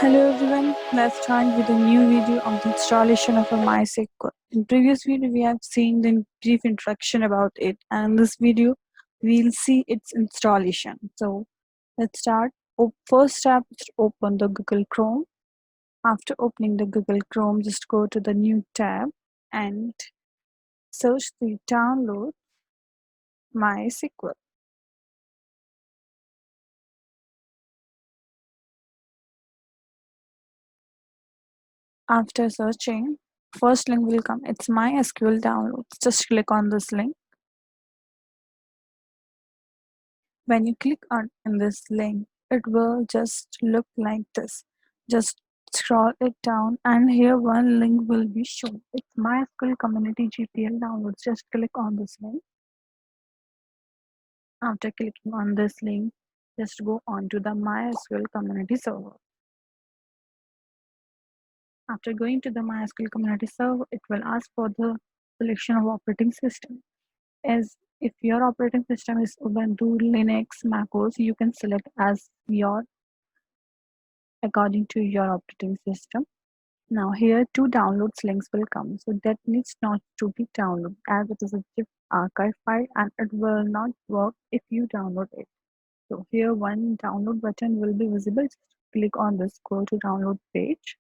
Hello everyone, let's start with a new video of the installation of a MySql. In previous video we have seen the brief introduction about it, and in this video we'll see its installation. So let's start. First step is to open the Google Chrome. After opening the Google Chrome, just go to the new tab and search the download MySql. After searching, first link will come. It's MySql downloads. Just click on this link. When you click on in this link, it will just look like this. Just scroll it down and here one link will be shown. It's MySQL Community GPL downloads. Just click on this link. After clicking on this link, just go on to the MySQL Community server. After going to the MySQL Community server, it will ask for the selection of operating system. As if your operating system is Ubuntu, Linux, MacOS, you can select as your according to your operating system. Now here two downloads links will come. So that needs not to be downloaded as it is a zip archive file and it will not work if you download it. So here one download button will be visible. Just click on this, go to download page.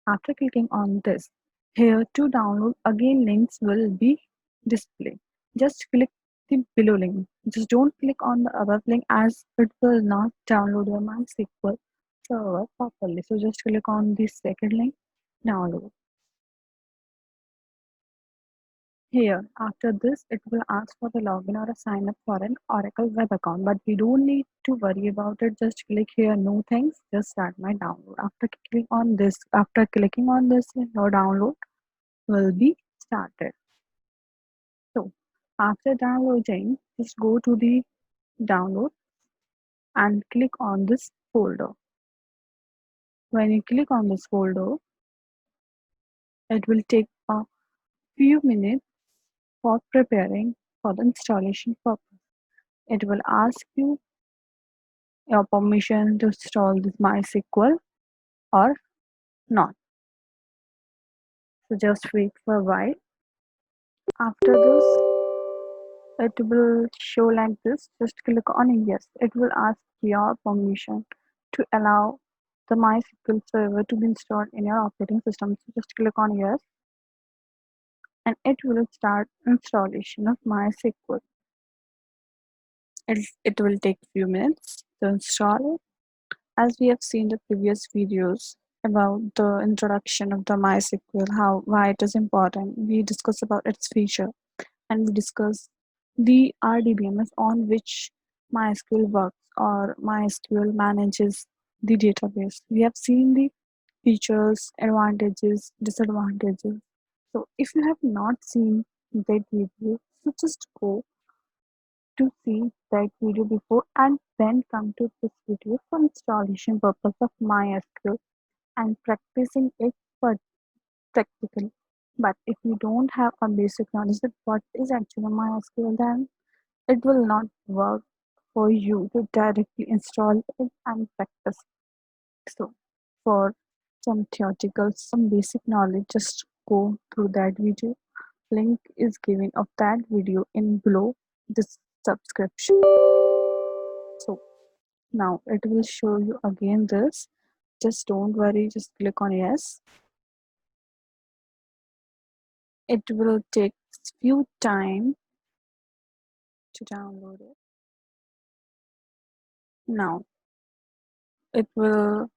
After clicking on this, here two download again links will be displayed. Just click the below link. Just don't click on the above link as it will not download your MySQL server properly. So just click on the second link, download. Here, after this, it will ask for the login or a sign up for an Oracle web account, but we don't need to worry about it. Just click here, no thanks, just start my download. After clicking on this, your download will be started. So, after downloading, just go to the download and click on this folder. When you click on this folder, it will take a few minutes for preparing for the installation purpose. It will ask you your permission to install this MySQL or not. So just wait for a while. After this, it will show like this. Just click on yes. It will ask your permission to allow the MySQL server to be installed in your operating system. So just click on yes and it will start installation of MySQL. It will take a few minutes to install it. As we have seen the previous videos about the introduction of the MySQL, why it is important, we discuss about its feature and we discuss the RDBMS on which MySQL works or MySQL manages the database. We have seen the features, advantages, disadvantages. So if you have not seen that video, so just go to see that video before and then come to this video for installation purpose of MySQL and practicing it for practically. But if you don't have a basic knowledge of what is actually MySQL, then it will not work for you to directly install it and practice. So for some theoretical, some basic knowledge, just go through that video. Link is given of that video in below this subscription. So now it will show you again this. Just don't worry, just click on yes. It will take few time to download it. Now it will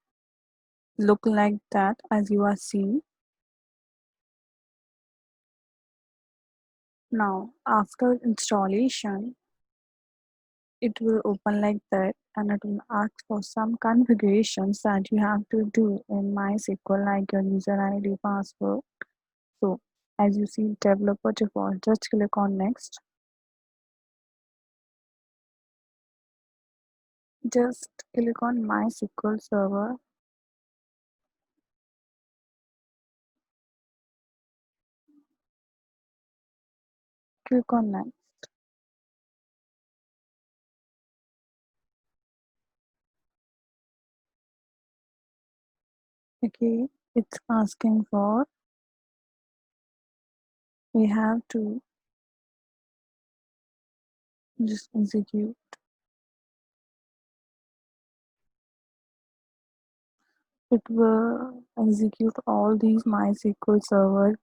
look like that as you are seeing. Now after installation, it will open like that and it will ask for some configurations that you have to do in MySQL, like your user ID, password. So as you see, developer default, just click on next. Just click on MySQL server. Click on next. Okay, it's asking for, we have to just execute. It will execute all these MySQL server,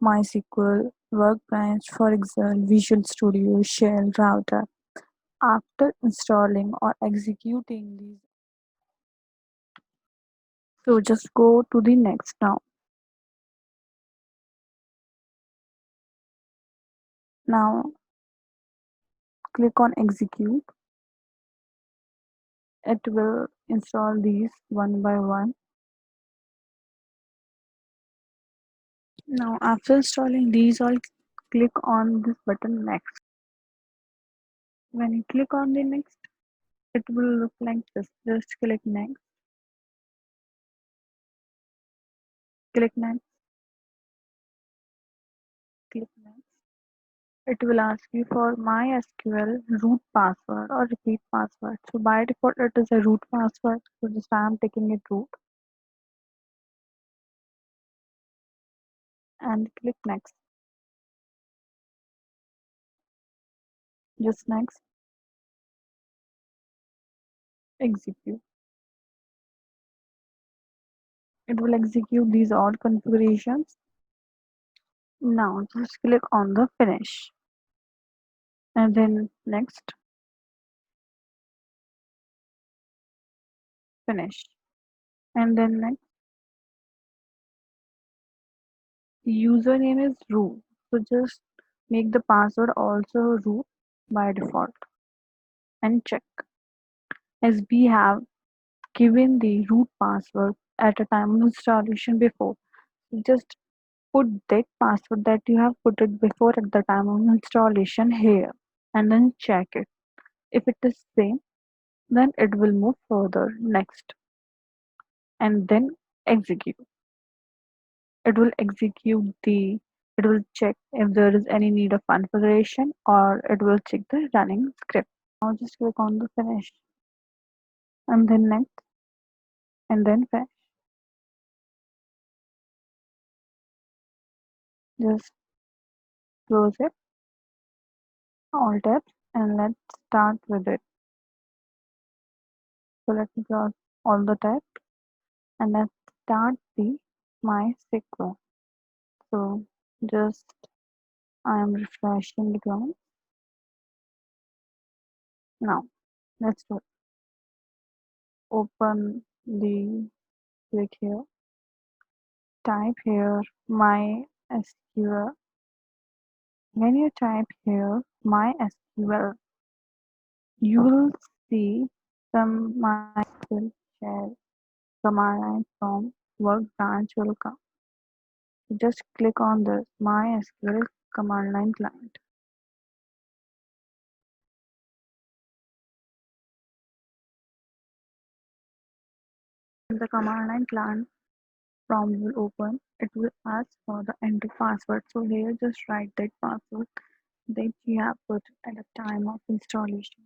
MySQL Workbench, for example, Visual Studio, Shell, Router. After installing or executing these, so just go to the next now. Now click on execute. It will install these one by one. Now after installing these all, click on this button next. When you click on the next, it will look like this. Just click next, click next, click next. It will ask you for MySQL root password or repeat password. So by default it is a root password. So just I am taking it root and click next. Just next, execute. It will execute these all configurations. Now just click on the finish and then next, finish, and then next. Username is root, so just make the password also root by default and check. As we have given the root password at a time of installation before, just put that password that you have put it before at the time of installation here and then check it. If it is same, then it will move further next and then execute. It will execute the, it will check if there is any need of configuration or it will check the running script. Now just click on the finish and then next and then finish. Just close it, all tabs, and let's start with it. So let me close all the tabs and let's start the MySql. So just I am refreshing the ground. Now let's do it. Open the, click here, type here MySql. When you type here MySql, you will see some MySql shell command line from Workbench will come. Just click on the MySQL command line client. The command line client prompt will open. It will ask for the enter password. So here just write that password that you have put at the time of installation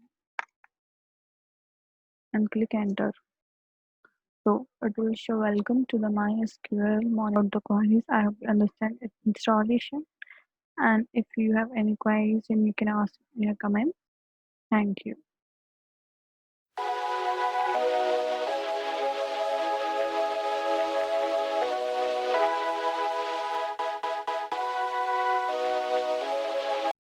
and click enter. So it will show welcome to the MySQL monitor the queries. I hope you understand its installation. And if you have any queries, then you can ask in your comments. Thank you.